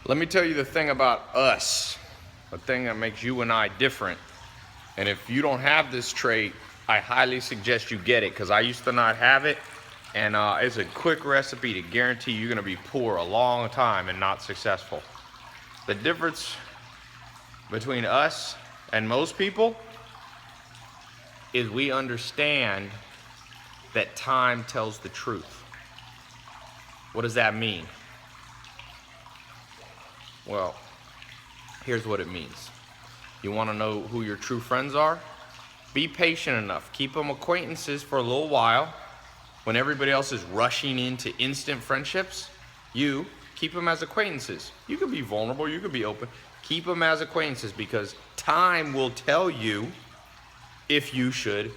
Let me tell you the thing about us, the thing that makes you and I different. And if you don't have this trait, I highly suggest you get it, because I used to not have it. And it's a quick recipe to guarantee you're gonna be poor a long time and not successful. The difference between us and most people is we understand that time tells the truth. What does that mean? Well, here's what it means. You want to know who your true friends are? Be patient enough. Keep them acquaintances for a little while. When everybody else is rushing into instant friendships, you keep them as acquaintances. You can be vulnerable, you can be open. Keep them as acquaintances, because time will tell you if you should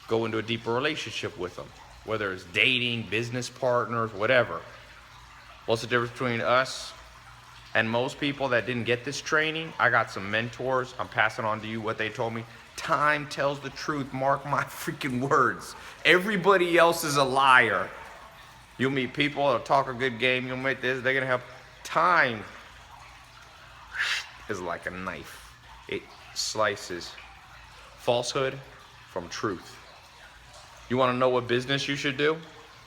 go into a deeper relationship with them, whether it's dating, business partners, whatever. What's the difference between us and most people that didn't get this training? I got some mentors. I'm passing on to you what they told me. Time tells the truth. Mark my freaking words. Everybody else is a liar. You'll meet people that'll talk a good game. You'll meet this. They're going to have time. Is like a knife. It slices falsehood from truth. You want to know what business you should do?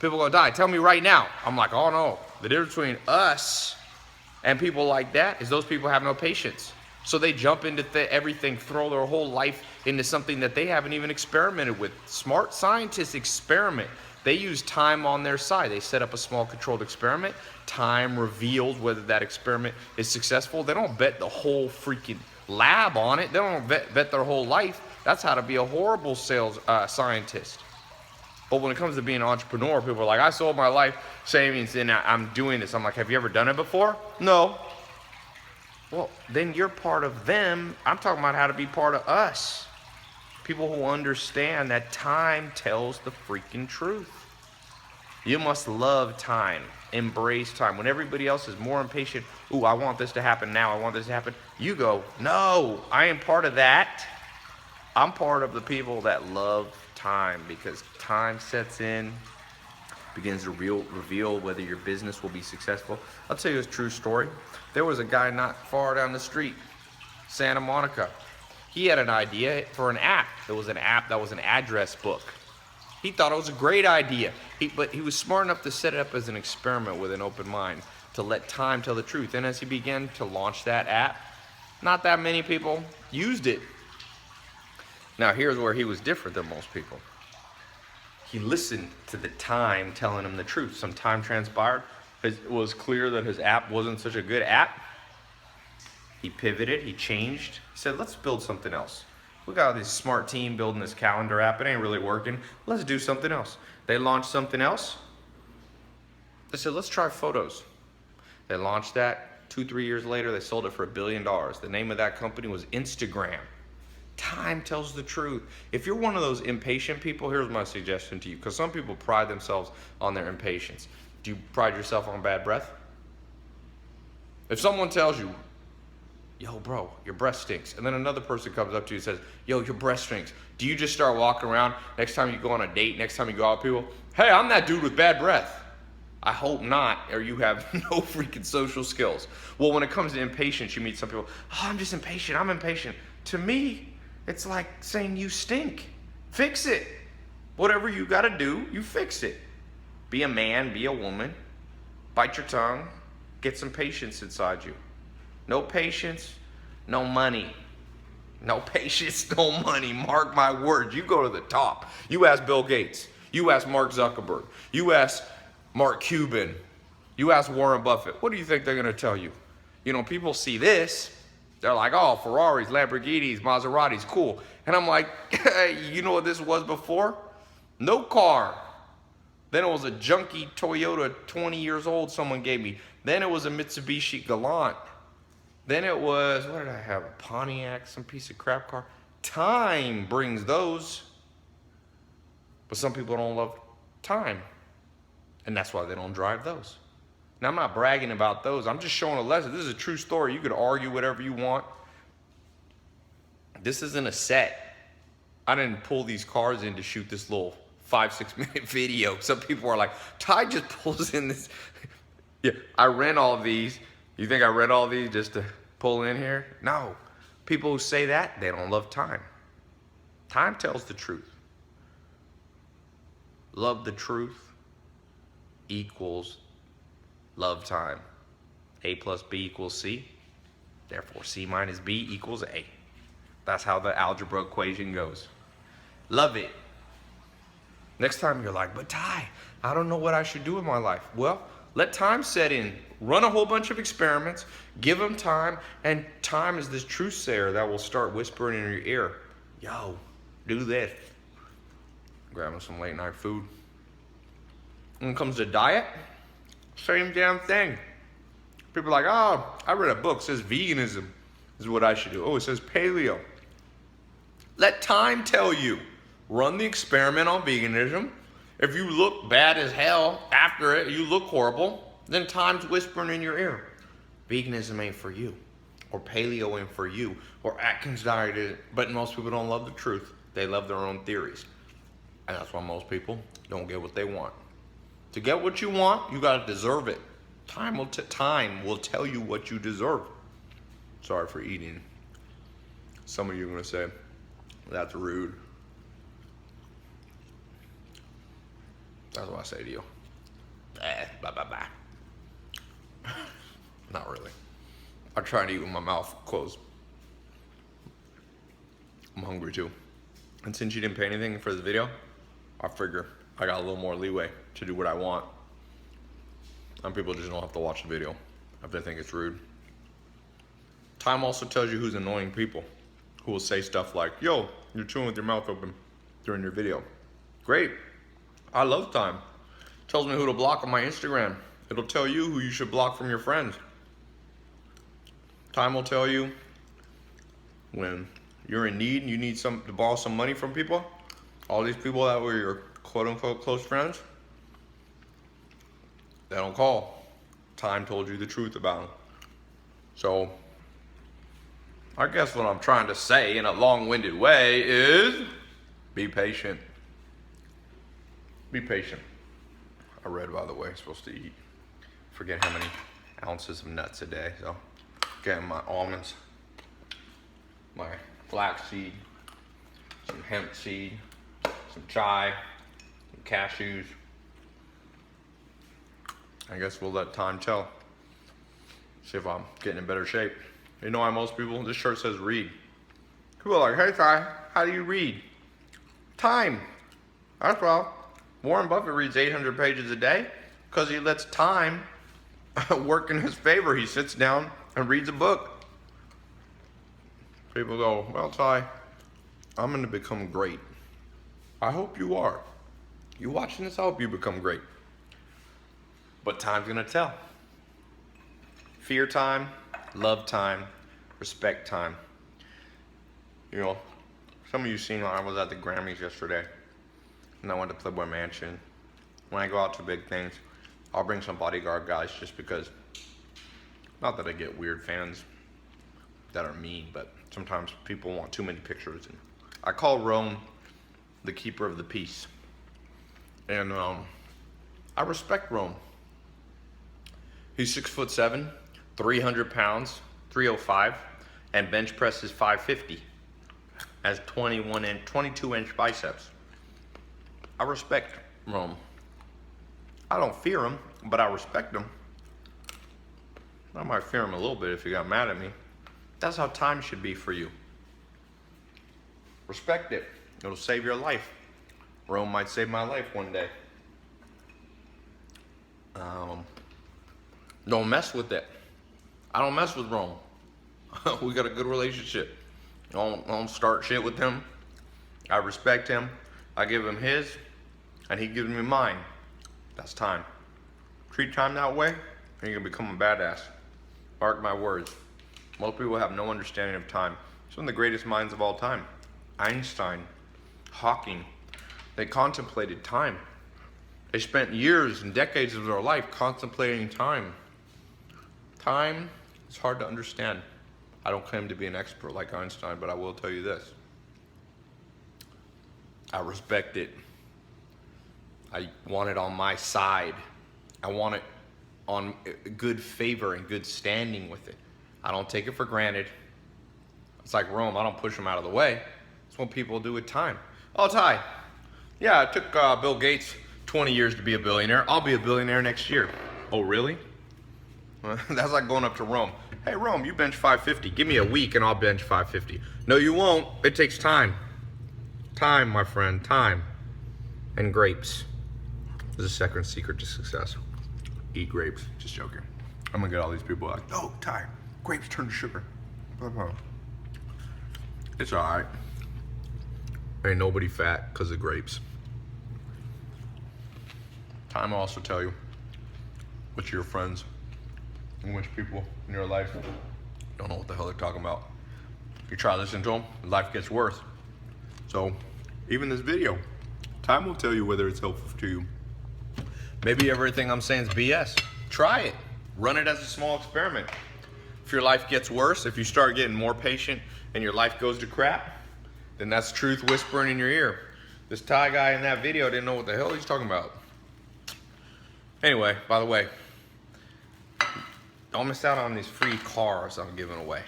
People are gonna die. Tell me right now. I'm like, oh no. The difference between us and people like that is those people have no patience. So they jump into everything, throw their whole life into something that they haven't even experimented with. Smart scientists experiment. They use time on their side. They set up a small controlled experiment. Time reveals whether that experiment is successful. They don't bet the whole freaking lab on it. They don't bet their whole life. That's how to be a horrible sales scientist. But when it comes to being an entrepreneur, people are like, I sold my life savings and I'm doing this. I'm like, have you ever done it before? No. Well, then you're part of them. I'm talking about how to be part of us. People who understand that time tells the freaking truth. You must love time, embrace time. When everybody else is more impatient, ooh, I want this to happen now, I want this to happen. You go, no, I am part of that. I'm part of the people that love time, because time sets in, begins to reveal whether your business will be successful. I'll tell you a true story. There was a guy not far down the street, Santa Monica. He had an idea for an app. There was an app that was an address book. He thought it was a great idea, but he was smart enough to set it up as an experiment with an open mind, to let time tell the truth. And as he began to launch that app, not that many people used it. Now here's where he was different than most people. He listened to the time telling him the truth. Some time transpired. It was clear that his app wasn't such a good app. He pivoted, he changed. He said, let's build something else. We got this smart team building this calendar app. It ain't really working. Let's do something else. They launched something else. They said, let's try photos. They launched that. 2-3 years later, they sold it for $1 billion. The name of that company was Instagram. Time tells the truth. If you're one of those impatient people, here's my suggestion to you, because some people pride themselves on their impatience. Do you pride yourself on bad breath? If someone tells you, yo, bro, your breath stinks, and then another person comes up to you and says, yo, your breath stinks, do you just start walking around next time you go on a date, next time you go out with people, hey, I'm that dude with bad breath? I hope not, or you have no freaking social skills. Well, when it comes to impatience, you meet some people, oh, I'm just impatient, I'm impatient. To me, it's like saying you stink. Fix it. Whatever you gotta do, you fix it. Be a man, be a woman, bite your tongue, get some patience inside you. No patience, no money. No patience, no money. Mark my words, you go to the top. You ask Bill Gates, you ask Mark Zuckerberg, you ask Mark Cuban, you ask Warren Buffett. What do you think they're gonna tell you? You know, people see this, they're like, oh, Ferraris, Lamborghinis, Maseratis, cool. And I'm like, hey, you know what this was before? No car. Then it was a junky Toyota, 20 years old, someone gave me. Then it was a Mitsubishi Galant. Then it was, what did I have? A Pontiac, some piece of crap car. Time brings those. But some people don't love time. And that's why they don't drive those. Now, I'm not bragging about those. I'm just showing a lesson. This is a true story. You could argue whatever you want. This isn't a set. I didn't pull these cars in to shoot this little 5-6 minute video. Some people are like, Ty just pulls in this. Yeah, I rent all of these. You think I read all these just to pull in here? No. People who say that, they don't love time. Time tells the truth. Love the truth equals love time. A plus B equals C. Therefore, C minus B equals A. That's how the algebra equation goes. Love it. Next time you're like, but Ty, I don't know what I should do with my life. Well, let time set in. Run a whole bunch of experiments. Give them time. And time is this truth sayer that will start whispering in your ear. Yo, do this. Grabbing some late night food. When it comes to diet, same damn thing. People are like, oh, I read a book that says veganism is what I should do. Oh, it says paleo. Let time tell you. Run the experiment on veganism. If you look bad as hell after it, you look horrible, then time's whispering in your ear. Veganism ain't for you. Or paleo ain't for you. Or Atkins diet is. But most people don't love the truth. They love their own theories. And that's why most people don't get what they want. To get what you want, you gotta deserve it. Time will tell you what you deserve. Sorry for eating. Some of you are gonna say, that's rude. That's what I say to you. Blah, blah, blah. Not really. I try to eat with my mouth closed. I'm hungry too. And since you didn't pay anything for the video, I figure I got a little more leeway to do what I want. And people just don't have to watch the video if they think it's rude. Time also tells you who's annoying people, who will say stuff like, yo, you're chewing with your mouth open during your video. Great. I love time. It tells me who to block on my Instagram. It'll tell you who you should block from your friends. Time will tell you when you're in need and you need to borrow some money from people. All these people that were your quote unquote close friends, they don't call. Time told you the truth about them. So I guess what I'm trying to say in a long-winded way is be patient. Be patient. I read, by the way, I'm supposed to eat. Forget how many ounces of nuts a day. So, getting my almonds, my flaxseed, some hemp seed, some chai, some cashews. I guess we'll let time tell. See if I'm getting in better shape. You know why most people, this shirt says read. People are like, hey Ty, how do you read? Time. That's well. Warren Buffett reads 800 pages a day because he lets time work in his favor. He sits down and reads a book. People go, well, Ty, I'm going to become great. I hope you are. You watching this, I hope you become great. But time's going to tell. Fear time, love time, respect time. You know, some of you seen I was at the Grammys yesterday. And I went to Playboy Mansion. When I go out to big things, I'll bring some bodyguard guys just because, not that I get weird fans that are mean, but sometimes people want too many pictures. And I call Rome the keeper of the peace. And I respect Rome. He's 6'7", 300 pounds, 305, and bench presses 550. Has 22-inch biceps. I respect Rome. I don't fear him, but I respect him. I might fear him a little bit if he got mad at me. That's how time should be for you. Respect it. It'll save your life. Rome might save my life one day. Don't mess with it. I don't mess with Rome. We got a good relationship. Don't start shit with him. I respect him. I give him his, and he gives me mine. That's time. Treat time that way, and you're gonna become a badass. Mark my words. Most people have no understanding of time. Some of the greatest minds of all time. Einstein, Hawking, they contemplated time. They spent years and decades of their life contemplating time. Time is hard to understand. I don't claim to be an expert like Einstein, but I will tell you this. I respect it. I want it on my side. I want it on good favor and good standing with it. I don't take it for granted. It's like Rome. I don't push them out of the way. It's what people do with time. Oh, Ty. Yeah, it took Bill Gates 20 years to be a billionaire. I'll be a billionaire next year. Oh, really? That's like going up to Rome. Hey, Rome, you bench 550. Give me a week and I'll bench 550. No, you won't. It takes time. Time, my friend, time. And grapes. This is the second secret to success. Eat grapes. Just joking. I'm gonna get all these people like, oh, Ty, grapes turn to sugar. It's all right. Ain't nobody fat because of grapes. Time will also tell you which of your friends and which people in your life don't know what the hell they're talking about. You try listening to them, life gets worse. So, even this video, time will tell you whether it's helpful to you. Maybe everything I'm saying is BS. Try it. Run it as a small experiment. If your life gets worse, if you start getting more patient and your life goes to crap, then that's truth whispering in your ear. This Thai guy in that video didn't know what the hell he's talking about. Anyway, by the way, don't miss out on these free cars I'm giving away.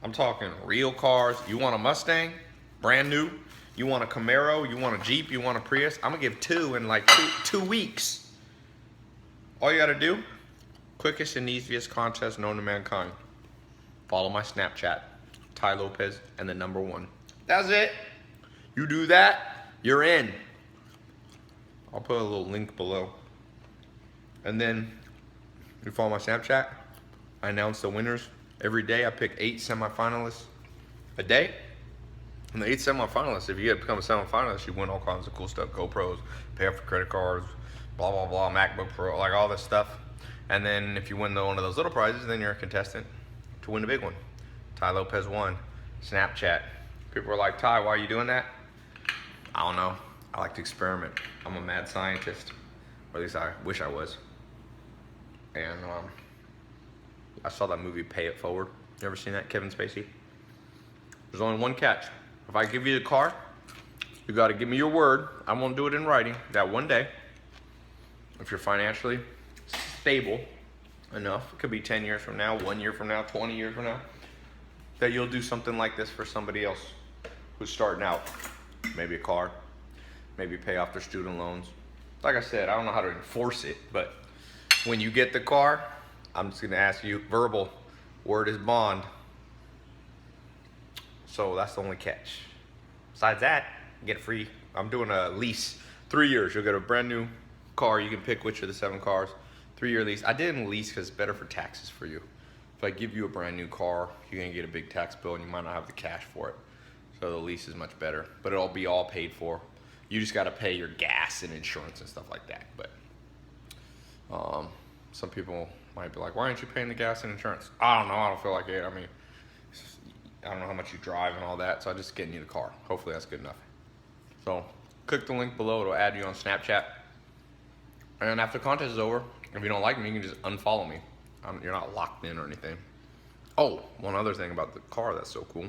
I'm talking real cars. You want a Mustang, brand new? You want a Camaro? You want a Jeep? You want a Prius? I'm gonna give 2 in like two weeks. All you gotta do, quickest and easiest contest known to mankind. Follow my Snapchat, Ty Lopez, and the number 1. That's it. You do that, you're in. I'll put a little link below. And then you follow my Snapchat. I announce the winners every day. I pick 8 semifinalists a day. And the 8 semifinalists, if you get become a semifinalist, you win all kinds of cool stuff. GoPros, pay off for credit cards, blah, blah, blah, MacBook Pro, like all this stuff. And then if you win one of those little prizes, then you're a contestant to win the big one. Ty Lopez won. Snapchat. People are like, Ty, why are you doing that? I don't know. I like to experiment. I'm a mad scientist. Or at least I wish I was. And I saw that movie, Pay It Forward. You ever seen that, Kevin Spacey? There's only one catch. If I give you the car, you gotta give me your word. I won't do it in writing. That one day, if you're financially stable enough, it could be 10 years from now, 1 year from now, 20 years from now, that you'll do something like this for somebody else who's starting out. Maybe a car, maybe pay off their student loans. Like I said, I don't know how to enforce it, but when you get the car, I'm just gonna ask you, verbal, word is bond. So that's the only catch. Besides that, you get free. I'm doing a lease, 3 years. You'll get a brand new car. You can pick which of the 7 cars. 3-year lease. I didn't lease because it's better for taxes for you. If I give you a brand new car, you're gonna get a big tax bill and you might not have the cash for it. So the lease is much better, but it'll be all paid for. You just gotta pay your gas and insurance and stuff like that. But some people might be like, why aren't you paying the gas and insurance? I don't know, I don't feel like it. I mean, I don't know how much you drive and all that, so I'm just getting you the car. Hopefully that's good enough. So click the link below, it'll add you on Snapchat. And after the contest is over, if you don't like me, you can just unfollow me. You're not locked in or anything. Oh, one other thing about the car that's so cool.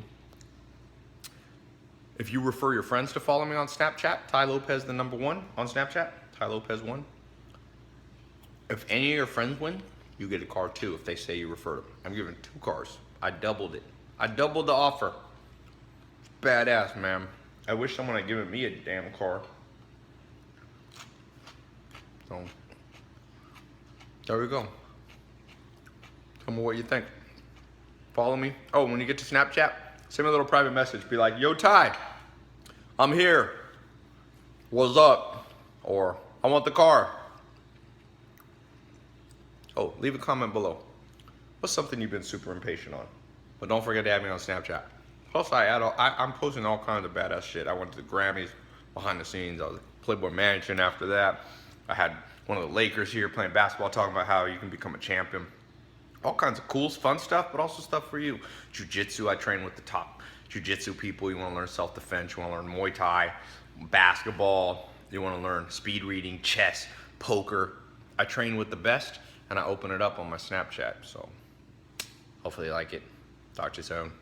If you refer your friends to follow me on Snapchat, Ty Lopez the number 1 on Snapchat, Ty Lopez 1. If any of your friends win, you get a car too if they say you referred them. I'm giving 2 cars. I doubled it. I doubled the offer. It's badass, man. I wish someone had given me a damn car. So, there we go. Tell me what you think. Follow me. Oh, when you get to Snapchat, send me a little private message. Be like, yo, Ty, I'm here. What's up? Or, I want the car. Oh, leave a comment below. What's something you've been super impatient on? But don't forget to add me on Snapchat. Plus, I'm posting all kinds of badass shit. I went to the Grammys behind the scenes. I was at Playboy Mansion after that. I had one of the Lakers here playing basketball, talking about how you can become a champion. All kinds of cool, fun stuff, but also stuff for you. Jiu-jitsu, I train with the top jiu-jitsu people. You want to learn self-defense. You want to learn Muay Thai, basketball. You want to learn speed reading, chess, poker. I train with the best, and I open it up on my Snapchat. So hopefully you like it. Talk to you soon.